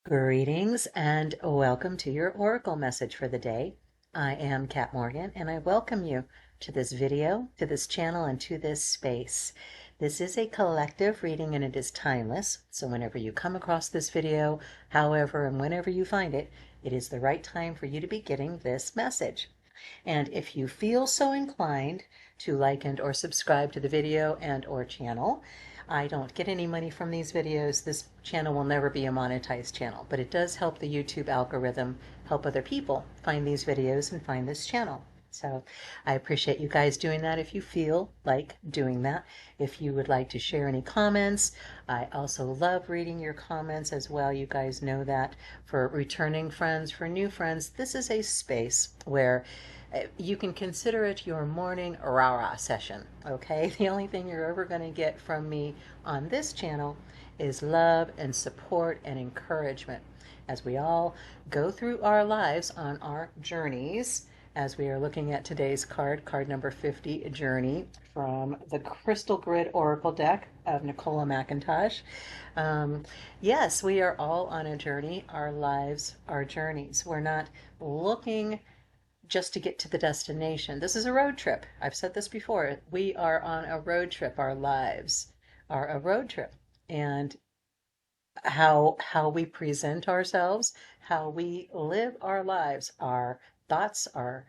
Greetings and welcome to your Oracle message for the day. I am Kat Morgan and I welcome you to this video, to this channel, and to this space. This is a collective reading and it is timeless. So whenever you come across this video, however and whenever you find it, it is the right time for you to be getting this message. And if you feel so inclined to like and or subscribe to the video and or channel, I don't get any money from these videos. This channel will never be a monetized channel, but it does help the YouTube algorithm help other people find these videos and find this channel. So I appreciate you guys doing that if you feel like doing that. If you would like to share any comments, I also love reading your comments as well. You guys know that. For returning friends, for new friends, this is a space where you can consider it your morning rah-rah session, okay? The only thing you're ever going to get from me on this channel is love and support and encouragement as we all go through our lives on our journeys, as we are looking at today's card number 50, Journey, from the Crystal Grid Oracle deck of Nicola McIntosh. Yes, we are all on a journey. Our lives are journeys. We're not looking just to get to the destination. This is a road trip. I've said this before. We are on a road trip. Our lives are a road trip. And how we present ourselves, how we live our lives, our thoughts, our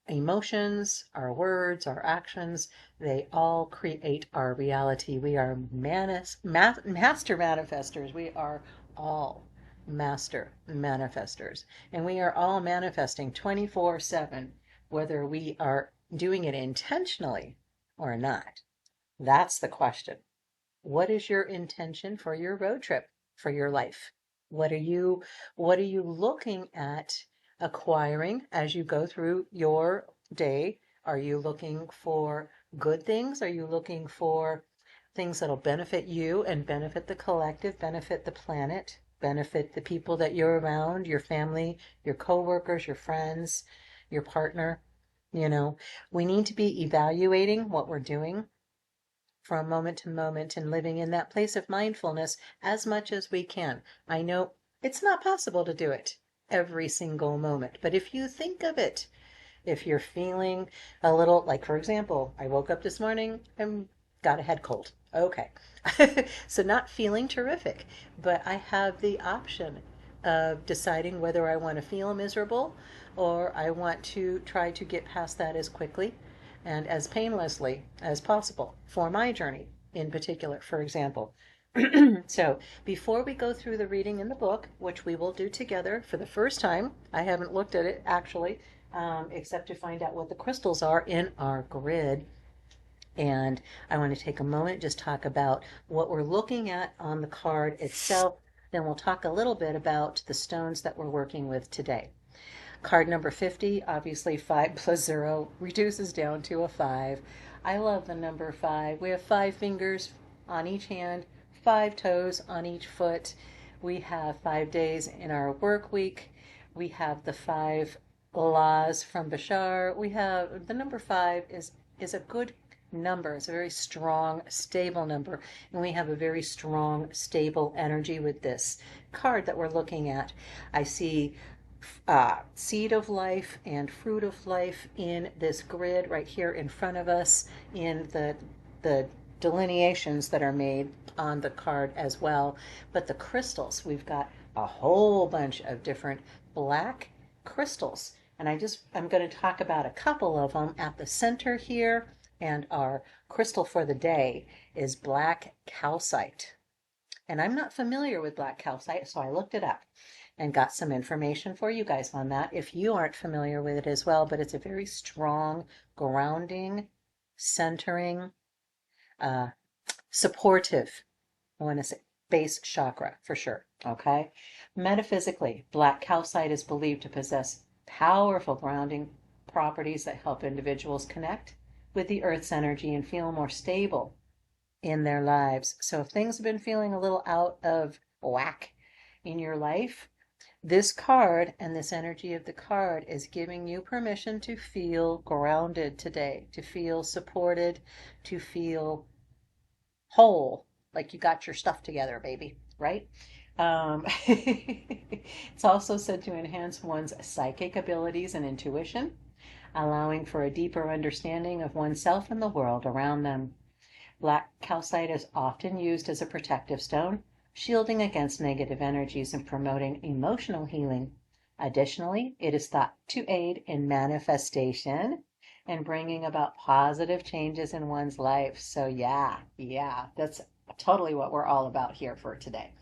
emotions, our words, our actions, they all create our reality. We are master manifestors. We are all master manifestors. And we are all manifesting 24/7, whether we are doing it intentionally or not. That's the question. What is your intention for your road trip, for your life? What are you looking at acquiring as you go through your day? Are you looking for good things? Are you looking for things that'll benefit you and benefit the collective, benefit the planet, benefit the people that you're around, your family, your coworkers, your friends, your partner? You know, we need to be evaluating what we're doing from moment to moment and living in that place of mindfulness as much as we can. I know it's not possible to do it every single moment, but if you think of it, if you're feeling a little, like for example, I woke up this morning and got a head cold. Okay. So not feeling terrific, but I have the option of deciding whether I want to feel miserable or I want to try to get past that as quickly and as painlessly as possible for my journey in particular, for example. So before we go through the reading in the book, which we will do together for the first time, I haven't looked at it actually, except to find out what the crystals are in our grid. And I want to take a moment, just talk about what we're looking at on the card itself. Then we'll talk a little bit about the stones that we're working with today. Card number 50, obviously 5 plus 0 reduces down to a 5. I love the number 5. We have 5 fingers on each hand, 5 toes on each foot. We have 5 days in our work week. We have the 5 laws from Bashar. We have the number 5 is a good number. It's a very strong, stable number. And we have a very strong, stable energy with this card that we're looking at. I see seed of life and fruit of life in this grid right here in front of us in the delineations that are made on the card as well. But the crystals, we've got a whole bunch of different black crystals. And I'm going to talk about a couple of them at the center here. And our crystal for the day is black calcite. And I'm not familiar with black calcite, so I looked it up and got some information for you guys on that if you aren't familiar with it as well. But it's a very strong, grounding, centering, supportive, I want to say base chakra for sure. Okay. Metaphysically, black calcite is believed to possess powerful grounding properties that help individuals connect with the earth's energy and feel more stable in their lives. So if things have been feeling a little out of whack in your life, this card and this energy of the card is giving you permission to feel grounded today, to feel supported, to feel whole, like you got your stuff together, baby, right? It's also said to enhance one's psychic abilities and intuition, allowing for a deeper understanding of oneself and the world around them. Black calcite is often used as a protective stone, shielding against negative energies and promoting emotional healing. Additionally, it is thought to aid in manifestation and bringing about positive changes in one's life. So, yeah, that's totally what we're all about here for today.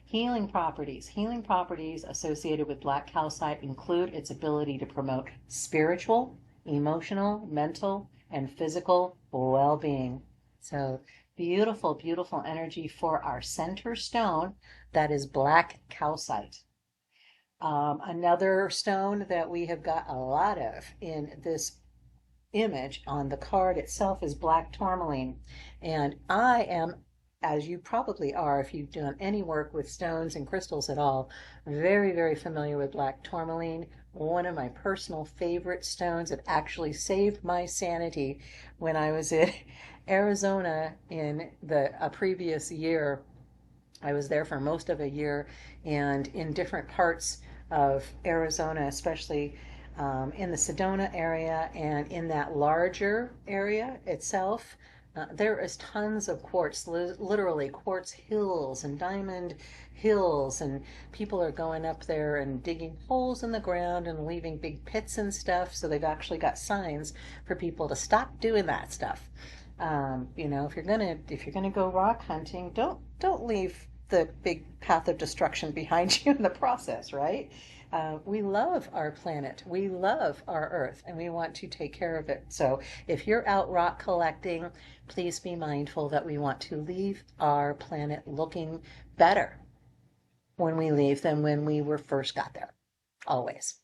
Healing properties. Healing properties associated with black calcite include its ability to promote spiritual, emotional, mental, and physical well being. So, beautiful, beautiful energy for our center stone that is black calcite. Another stone that we have got a lot of in this image on the card itself is black tourmaline. And I am, as you probably are if you've done any work with stones and crystals at all, very, very familiar with black tourmaline. One of my personal favorite stones. It actually saved my sanity when I was in Arizona in a previous year. I was there for most of a year, and in different parts of Arizona, especially in the Sedona area and in that larger area itself. There is tons of quartz, literally quartz hills and diamond hills, and people are going up there and digging holes in the ground and leaving big pits and stuff. So they've actually got signs for people to stop doing that stuff. If you're gonna go rock hunting, don't leave the big path of destruction behind you in the process, right? We love our planet, we love our Earth, and we want to take care of it. So if you're out rock collecting, please be mindful that we want to leave our planet looking better when we leave than when we were first got there. Always.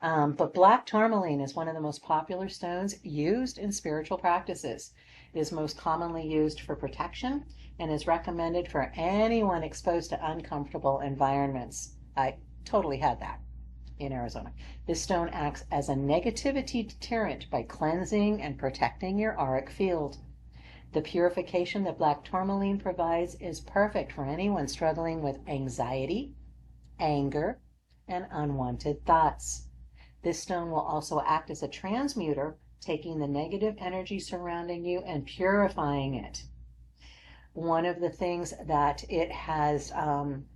But black tourmaline is one of the most popular stones used in spiritual practices. It is most commonly used for protection and is recommended for anyone exposed to uncomfortable environments. I totally had that in Arizona. This stone acts as a negativity deterrent by cleansing and protecting your auric field. The purification that black tourmaline provides is perfect for anyone struggling with anxiety, anger, and unwanted thoughts. This stone will also act as a transmuter, taking the negative energy surrounding you and purifying it. One of the things that it has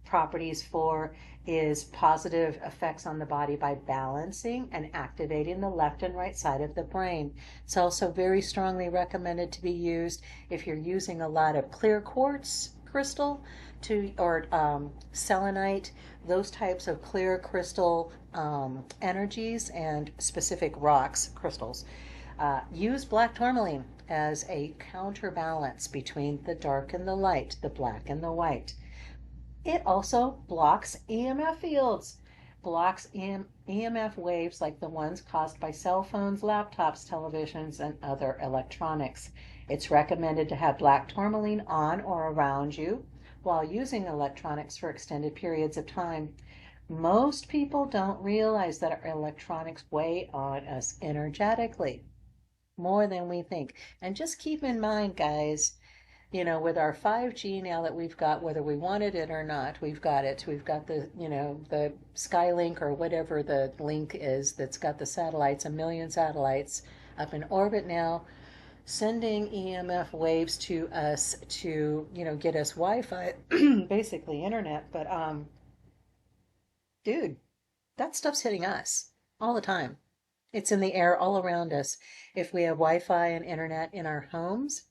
properties for is positive effects on the body by balancing and activating the left and right side of the brain. It's also very strongly recommended to be used if you're using a lot of clear quartz crystal or selenite, those types of clear crystal energies and specific rocks, crystals. Use black tourmaline as a counterbalance between the dark and the light, the black and the white. It also blocks EMF fields, blocks EMF waves like the ones caused by cell phones, laptops, televisions, and other electronics. It's recommended to have black tourmaline on or around you while using electronics for extended periods of time. Most people don't realize that our electronics weigh on us energetically more than we think. And just keep in mind, guys, with our 5G now that we've got, whether we wanted it or not, we've got it. We've got the Skylink or whatever the link is that's got the satellites, a million satellites up in orbit now, sending EMF waves to us to, get us Wi-Fi, basically internet. But, dude, that stuff's hitting us all the time. It's in the air all around us. If we have Wi-Fi and internet in our homes,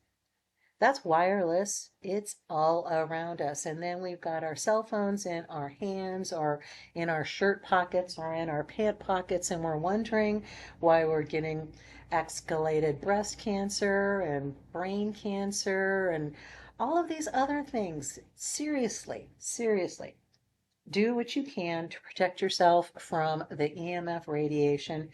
that's wireless. It's all around us. And then we've got our cell phones in our hands or in our shirt pockets or in our pant pockets, and we're wondering why we're getting escalated breast cancer and brain cancer and all of these other things. Seriously, seriously. Do what you can to protect yourself from the EMF radiation.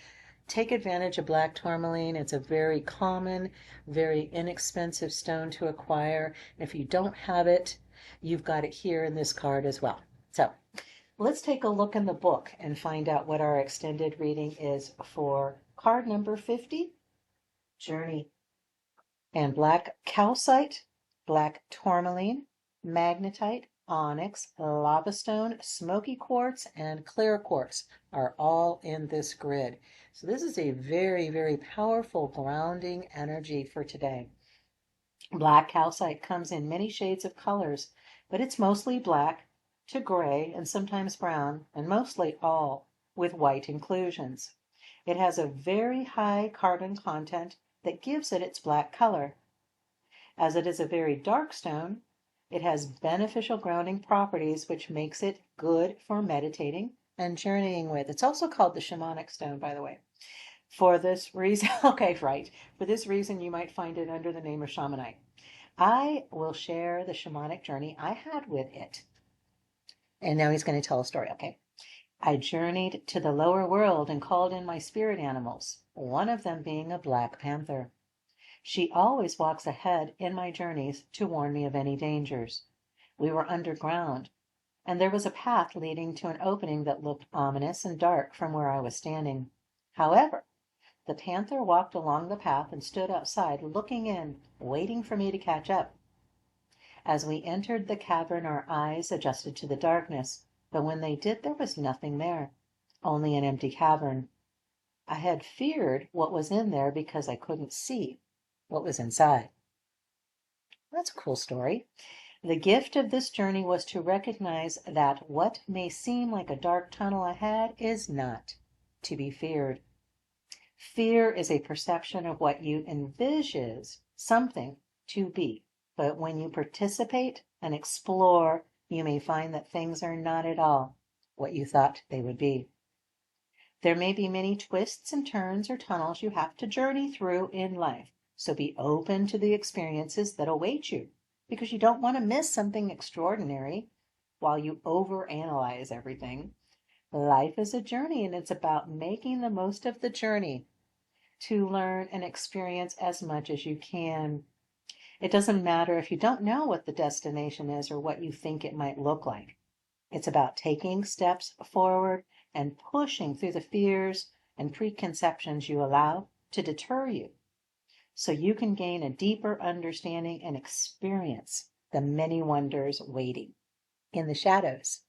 Take advantage of black tourmaline. It's a very common, very inexpensive stone to acquire. If you don't have it, you've got it here in this card as well. So let's take a look in the book and find out what our extended reading is for card number 50, Journey. And black calcite, black tourmaline, magnetite, onyx, lava stone, smoky quartz, and clear quartz are all in this grid. So this is a very, very powerful grounding energy for today. Black calcite comes in many shades of colors, but it's mostly black to gray and sometimes brown, and mostly all with white inclusions. It has a very high carbon content that gives it its black color. As it is a very dark stone, it has beneficial grounding properties, which makes it good for meditating and journeying with. It's also called the shamanic stone, by the way. For this reason, okay, right. For this reason, you might find it under the name of shamanite. I will share the shamanic journey I had with it. And now he's going to tell a story, okay? I journeyed to the lower world and called in my spirit animals, one of them being a black panther. She always walks ahead in my journeys to warn me of any dangers. We were underground, and there was a path leading to an opening that looked ominous and dark from where I was standing. However, the panther walked along the path and stood outside, looking in, waiting for me to catch up. As we entered the cavern, our eyes adjusted to the darkness, but when they did, there was nothing there, only an empty cavern. I had feared what was in there because I couldn't see what was inside. That's a cool story. The gift of this journey was to recognize that what may seem like a dark tunnel ahead is not to be feared. Fear is a perception of what you envision something to be. But when you participate and explore, you may find that things are not at all what you thought they would be. There may be many twists and turns or tunnels you have to journey through in life. So be open to the experiences that await you, because you don't want to miss something extraordinary while you overanalyze everything. Life is a journey, and it's about making the most of the journey to learn and experience as much as you can. It doesn't matter if you don't know what the destination is or what you think it might look like. It's about taking steps forward and pushing through the fears and preconceptions you allow to deter you, so you can gain a deeper understanding and experience the many wonders waiting in the shadows.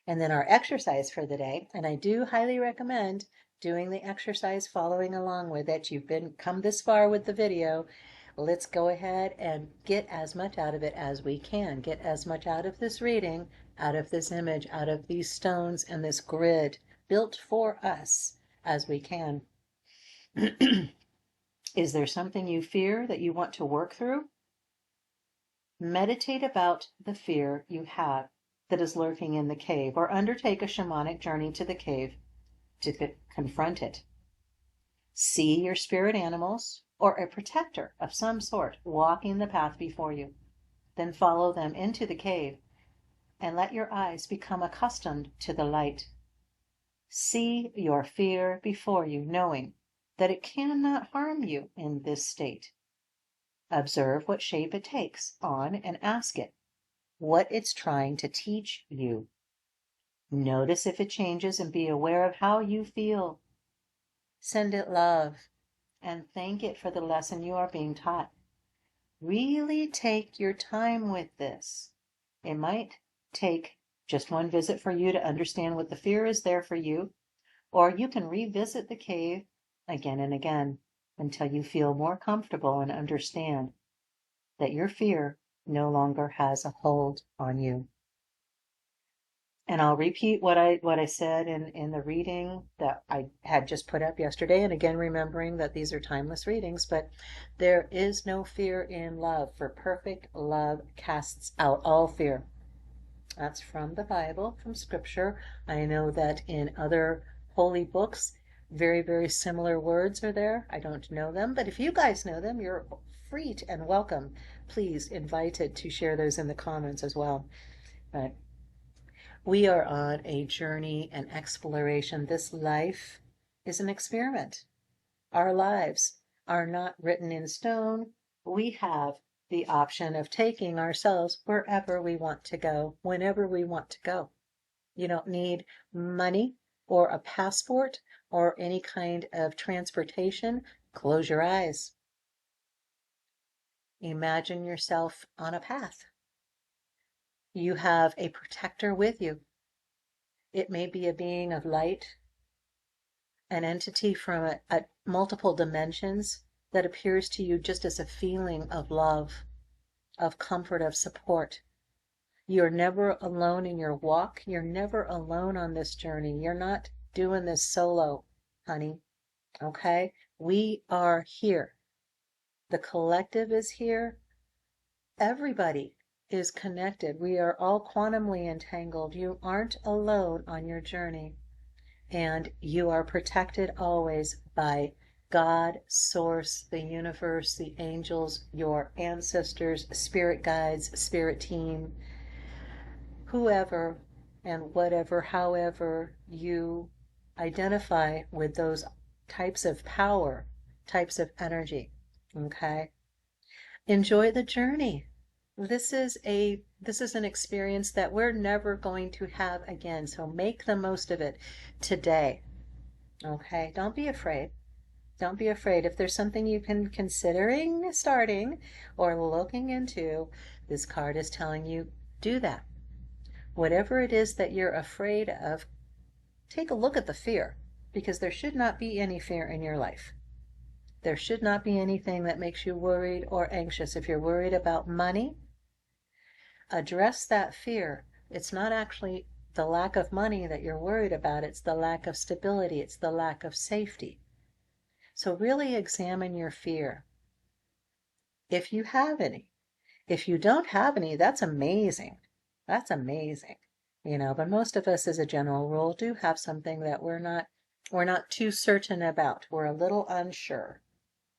And then our exercise for the day, and I do highly recommend doing the exercise, following along with it. You've come this far with the video. Let's go ahead and get as much out of it as we can. Get as much out of this reading, out of this image, out of these stones and this grid built for us as we can. Is there something you fear that you want to work through? Meditate about the fear you have that is lurking in the cave, or undertake a shamanic journey to the cave to confront it. See your spirit animals or a protector of some sort walking the path before you. Then follow them into the cave and let your eyes become accustomed to the light. See your fear before you, knowing that it cannot harm you in this state. Observe what shape it takes on and ask it what it's trying to teach you. Notice if it changes and be aware of how you feel. Send it love and thank it for the lesson you are being taught. Really take your time with this. It might take just one visit for you to understand what the fear is there for you, or you can revisit the cave again and again until you feel more comfortable and understand that your fear no longer has a hold on you. And I'll repeat what I said in the reading that I had just put up yesterday, and again remembering that these are timeless readings, but there is no fear in love, for perfect love casts out all fear. That's from the Bible, from Scripture. I know that in other holy books, very, very similar words are there. I don't know them, but if you guys know them, you're free and welcome. Please invited to share those in the comments as well. But we are on a journey and exploration. This life is an experiment. Our lives are not written in stone. We have the option of taking ourselves wherever we want to go, whenever we want to go. You don't need money or a passport or any kind of transportation. Close your eyes. Imagine yourself on a path. You have a protector with you. It may be a being of light, an entity from multiple dimensions that appears to you just as a feeling of love, of comfort, of support. You're never alone in your walk. You're never alone on this journey. You're not doing this solo, honey. Okay? We are here. The collective is here. Everybody is connected. We are all quantumly entangled. You aren't alone on your journey. And you are protected always by God, Source, the universe, the angels, your ancestors, spirit guides, spirit team, whoever and whatever, however you identify with those types of power, types of energy. Okay? Enjoy the journey. This is an experience that we're never going to have again. So make the most of it today. Okay? Don't be afraid. Don't be afraid. If there's something you can considering starting or looking into, this card is telling you do that. Whatever it is that you're afraid of, take a look at the fear, because there should not be any fear in your life. There should not be anything that makes you worried or anxious. If you're worried about money, address that fear. It's not actually the lack of money that you're worried about. It's the lack of stability. It's the lack of safety. So really examine your fear, if you have any. If you don't have any, that's amazing. That's amazing. But most of us as a general rule do have something that we're not too certain about. We're a little unsure.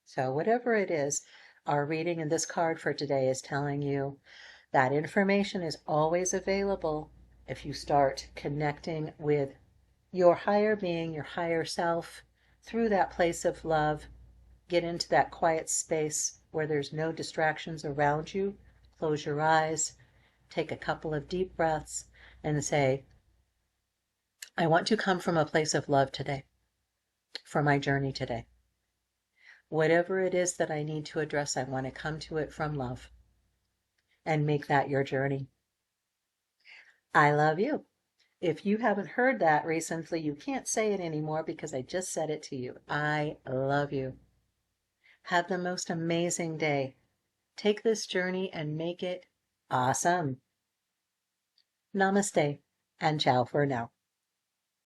So whatever it is, our reading in this card for today is telling you that information is always available if you start connecting with your higher being, your higher self, through that place of love. Get into that quiet space where there's no distractions around you. Close your eyes, take a couple of deep breaths, and say, I want to come from a place of love today, for my journey today. Whatever it is that I need to address, I want to come to it from love and make that your journey. I love you. If you haven't heard that recently, you can't say it anymore because I just said it to you. I love you. Have the most amazing day. Take this journey and make it awesome. Namaste and ciao for now.